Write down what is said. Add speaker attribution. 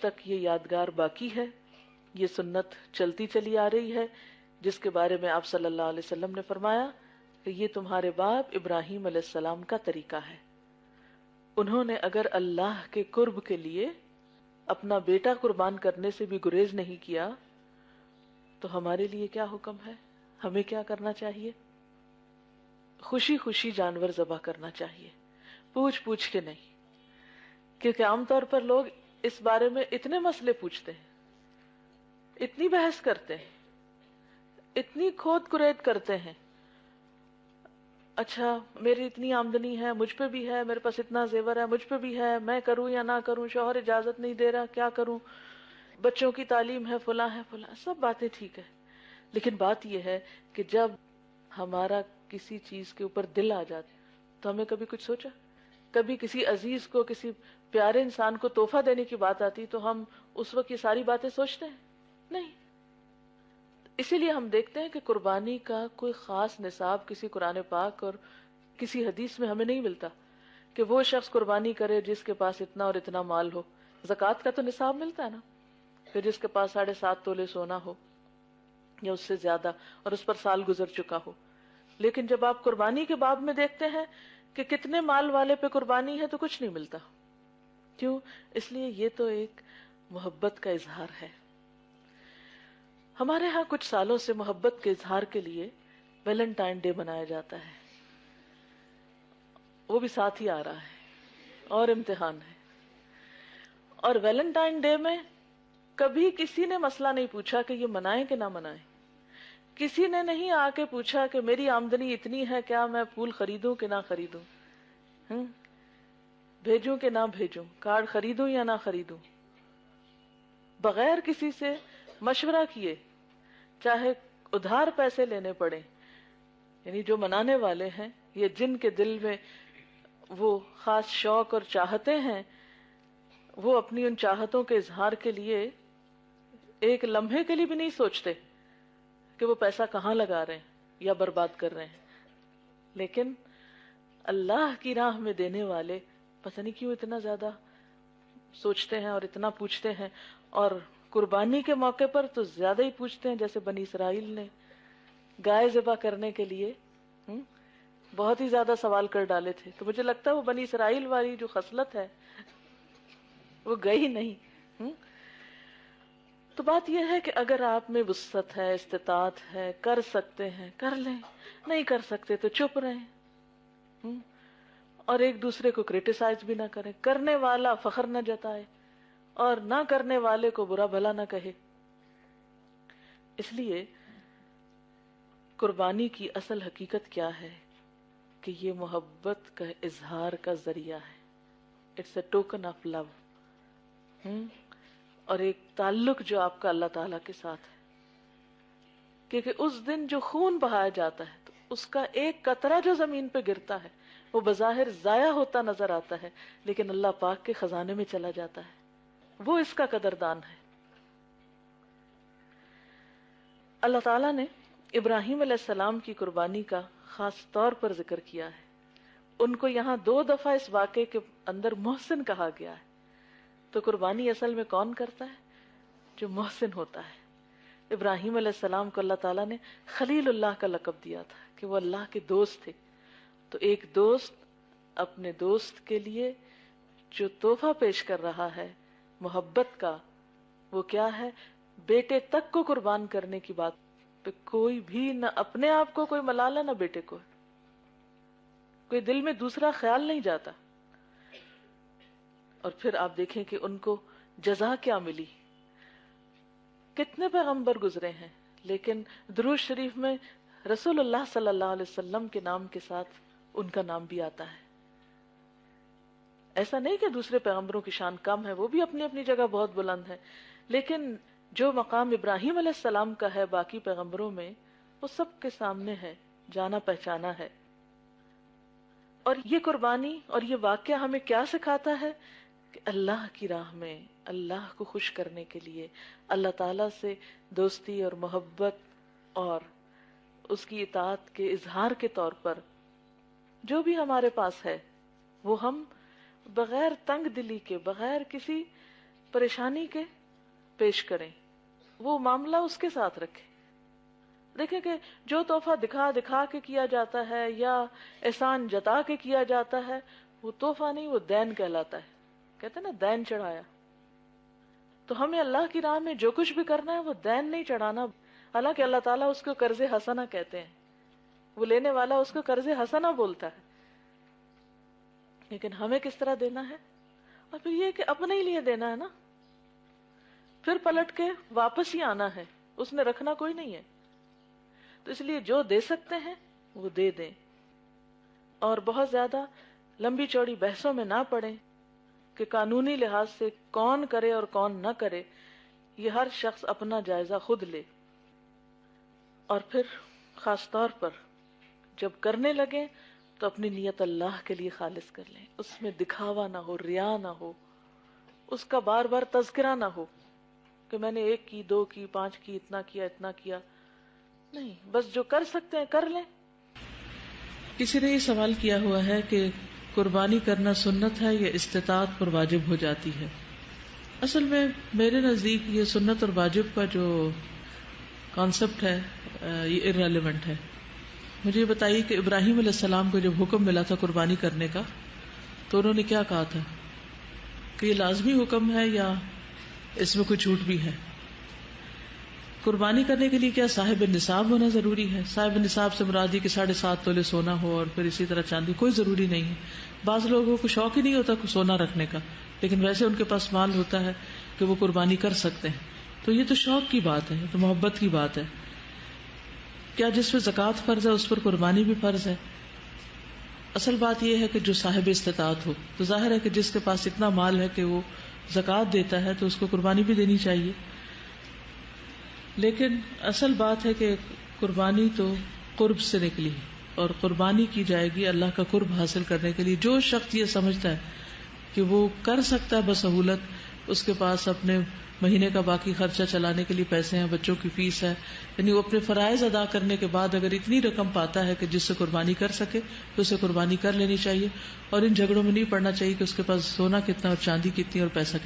Speaker 1: تک یہ یادگار باقی ہے، یہ سنت چلتی چلی آ رہی ہے، جس کے بارے میں آپ صلی اللہ علیہ وسلم نے فرمایا کہ یہ تمہارے باپ ابراہیم علیہ السلام کا طریقہ ہے، انہوں نے اگر اللہ کے قرب کے لیے اپنا بیٹا قربان کرنے سے بھی گریز نہیں کیا تو ہمارے لیے کیا حکم ہے، ہمیں کیا کرنا چاہیے؟ خوشی خوشی جانور ذبح کرنا چاہیے، پوچھ پوچھ کے نہیں، کیونکہ عام طور پر لوگ اس بارے میں اتنے مسئلے پوچھتے ہیں، اتنی بحث کرتے ہیں، اتنی کھود کرید کرتے ہیں، اچھا میری اتنی آمدنی ہے، مجھ پہ بھی ہے، میرے پاس اتنا زیور ہے، مجھ پہ بھی ہے، میں کروں یا نہ کروں، شوہر اجازت نہیں دے رہا، کیا کروں، بچوں کی تعلیم ہے، فلاں ہے، فلاں، سب باتیں ٹھیک ہے، لیکن بات یہ ہے کہ جب ہمارا کسی چیز کے اوپر دل آ جاتا تو ہمیں کبھی کچھ سوچا؟ کبھی کسی عزیز کو، کسی پیارے انسان کو تحفہ دینے کی بات آتی تو ہم اس وقت یہ ساری باتیں سوچتے ہیں؟ نہیں۔ اسی لیے ہم دیکھتے ہیں کہ قربانی کا کوئی خاص نصاب کسی قرآن پاک اور کسی حدیث میں ہمیں نہیں ملتا کہ وہ شخص قربانی کرے جس کے پاس اتنا اور اتنا مال ہو۔ زکوٰۃ کا تو نصاب ملتا ہے نا، کہ جس کے پاس 7.5 تولے سونا ہو یا اس سے زیادہ اور اس پر سال گزر چکا ہو، لیکن جب آپ قربانی کے باب میں دیکھتے ہیں کہ کتنے مال والے پہ قربانی ہے تو کچھ نہیں ملتا۔ کیوں؟ اس لیے یہ تو ایک محبت کا اظہار ہے۔ ہمارے ہاں کچھ سالوں سے محبت کے اظہار کے لیے ویلنٹائن ڈے منایا جاتا ہے، وہ بھی ساتھ ہی آ رہا ہے اور امتحان ہے۔ اور ویلنٹائن ڈے میں کبھی کسی نے مسئلہ نہیں پوچھا کہ یہ منائیں کہ نہ منائیں، کسی نے نہیں آ کے پوچھا کہ میری آمدنی اتنی ہے، کیا میں پھول خریدوں کہ نہ خریدوں، بھیجوں کہ نہ بھیجوں، کارڈ خریدوں یا نہ خریدوں، بغیر کسی سے مشورہ کیے، چاہے ادھار پیسے لینے پڑے۔ یعنی جو منانے والے ہیں یا جن کے دل میں وہ خاص شوق اور چاہتے ہیں، وہ اپنی ان چاہتوں کے اظہار کے لیے ایک لمحے کے لیے بھی نہیں سوچتے کہ وہ پیسہ کہاں لگا رہے ہیں یا برباد کر رہے ہیں، لیکن اللہ کی راہ میں دینے والے پتہ نہیں کیوں اتنا زیادہ سوچتے ہیں اور اتنا پوچھتے ہیں، اور قربانی کے موقع پر تو زیادہ ہی پوچھتے ہیں، جیسے بنی اسرائیل نے گائے ذبح کرنے کے لیے بہت ہی زیادہ سوال کر ڈالے تھے، تو مجھے لگتا ہے وہ بنی اسرائیل والی جو خصلت ہے وہ گئی نہیں۔ تو بات یہ ہے کہ اگر آپ میں وسعت ہے، استطاعت ہے، کر سکتے ہیں کر لیں، نہیں کر سکتے تو چپ رہیں، اور ایک دوسرے کو کرٹیسائز بھی نہ کریں، کرنے والا فخر نہ جتائے اور نہ کرنے والے کو برا بھلا نہ کہے۔ اس لیے قربانی کی اصل حقیقت کیا ہے کہ یہ محبت کا اظہار کا ذریعہ ہے، it's a token of love, اور ایک تعلق جو آپ کا اللہ تعالی کے ساتھ ہے، کیونکہ اس دن جو خون بہایا جاتا ہے تو اس کا ایک قطرہ جو زمین پہ گرتا ہے وہ بظاہر ضائع ہوتا نظر آتا ہے، لیکن اللہ پاک کے خزانے میں چلا جاتا ہے، وہ اس کا قدردان ہے۔ اللہ تعالیٰ نے ابراہیم علیہ السلام کی قربانی کا خاص طور پر ذکر کیا ہے، ان کو یہاں 2 دفعہ اس واقعے کے اندر محسن کہا گیا ہے۔ تو قربانی اصل میں کون کرتا ہے؟ جو محسن ہوتا ہے۔ ابراہیم علیہ السلام کو اللہ تعالیٰ نے خلیل اللہ کا لقب دیا تھا کہ وہ اللہ کے دوست تھے، تو ایک دوست اپنے دوست کے لیے جو تحفہ پیش کر رہا ہے محبت کا، وہ کیا ہے؟ بیٹے تک کو قربان کرنے کی بات پہ کوئی بھی نہ اپنے آپ کو کوئی ملالہ نہ بیٹے کو، کوئی دل میں دوسرا خیال نہیں جاتا۔ اور پھر آپ دیکھیں کہ ان کو جزا کیا ملی، کتنے پیغمبر گزرے ہیں لیکن درود شریف میں رسول اللہ صلی اللہ علیہ وسلم کے نام کے ساتھ ان کا نام بھی آتا ہے۔ ایسا نہیں کہ دوسرے پیغمبروں کی شان کم ہے، وہ بھی اپنی اپنی جگہ بہت بلند ہے، لیکن جو مقام ابراہیم علیہ السلام کا ہے باقی پیغمبروں میں، وہ سب کے سامنے ہے، جانا پہچانا ہے۔ اور یہ قربانی اور یہ واقعہ ہمیں کیا سکھاتا ہے کہ اللہ کی راہ میں اللہ کو خوش کرنے کے لیے، اللہ تعالی سے دوستی اور محبت اور اس کی اطاعت کے اظہار کے طور پر جو بھی ہمارے پاس ہے وہ ہم بغیر تنگ دلی کے، بغیر کسی پریشانی کے پیش کریں، وہ معاملہ اس کے ساتھ رکھیں. دیکھیں کہ جو تحفہ دکھا دکھا کے کیا جاتا ہے یا احسان جتا کے کیا جاتا ہے، وہ تحفہ نہیں، وہ دین کہلاتا ہے. کہتے ہیں نا دین چڑھایا. تو ہمیں اللہ کی راہ میں جو کچھ بھی کرنا ہے وہ دین نہیں چڑھانا. حالانکہ اللہ تعالیٰ اس کو قرض حسنہ کہتے ہیں، وہ لینے والا اس کو قرض حسنہ بولتا ہے. لیکن ہمیں کس طرح دینا ہے؟ اور پھر یہ کہ اپنے ہی لیے دینا ہے نا، پھر پلٹ کے واپس ہی آنا ہے، اس نے رکھنا کوئی نہیں ہے. تو اس لیے جو دے سکتے ہیں وہ دے دیں، اور بہت زیادہ لمبی چوڑی بحثوں میں نہ پڑیں کہ قانونی لحاظ سے کون کرے اور کون نہ کرے. یہ ہر شخص اپنا جائزہ خود لے. اور پھر خاص طور پر جب کرنے لگیں تو اپنی نیت اللہ کے لیے خالص کر لیں، اس میں دکھاوا نہ ہو، ریا نہ ہو، اس کا بار بار تذکرہ نہ ہو کہ میں نے 1 کی 2 کی 5 کی، اتنا کیا اتنا کیا. نہیں، بس جو کر سکتے ہیں کر لیں.
Speaker 2: کسی نے یہ سوال کیا ہوا ہے کہ قربانی کرنا سنت ہے یا استطاعت پر واجب ہو جاتی ہے. اصل میں میرے نزدیک یہ سنت اور واجب کا جو کانسیپٹ ہے یہ ارریلیونٹ ہے. مجھے یہ بتائیے کہ ابراہیم علیہ السلام کو جب حکم ملا تھا قربانی کرنے کا تو انہوں نے کیا کہا تھا کہ یہ لازمی حکم ہے یا اس میں کوئی چھوٹ بھی ہے؟ قربانی کرنے کے لیے کیا صاحب نصاب ہونا ضروری ہے؟ صاحب نصاب سے مراد یہ کہ 7.5 تولے سونا ہو اور پھر اسی طرح چاندی، کوئی ضروری نہیں ہے. بعض لوگوں کو شوق ہی نہیں ہوتا سونا رکھنے کا، لیکن ویسے ان کے پاس مال ہوتا ہے کہ وہ قربانی کر سکتے ہیں. تو یہ تو شوق کی بات ہے، یہ تو محبت کی بات ہے. کیا جس پہ زکوٰۃ فرض ہے اس پر قربانی بھی فرض ہے؟ اصل بات یہ ہے کہ جو صاحب استطاعت ہو، تو ظاہر ہے کہ جس کے پاس اتنا مال ہے کہ وہ زکوٰۃ دیتا ہے تو اس کو قربانی بھی دینی چاہیے. لیکن اصل بات ہے کہ قربانی تو قرب سے نکلی اور قربانی کی جائے گی اللہ کا قرب حاصل کرنے کے لیے. جو شخص یہ سمجھتا ہے کہ وہ کر سکتا ہے بسہولت، اس کے پاس اپنے مہینے کا باقی خرچہ چلانے کے لیے پیسے ہیں، بچوں کی فیس ہے، یعنی وہ اپنے فرائض ادا کرنے کے بعد اگر اتنی رقم پاتا ہے کہ جس سے قربانی کر سکے تو اسے قربانی کر لینی چاہیے. اور ان جھگڑوں میں نہیں پڑنا چاہیے کہ اس کے پاس سونا کتنا اور چاندی کتنی اور پیسہ کتنا.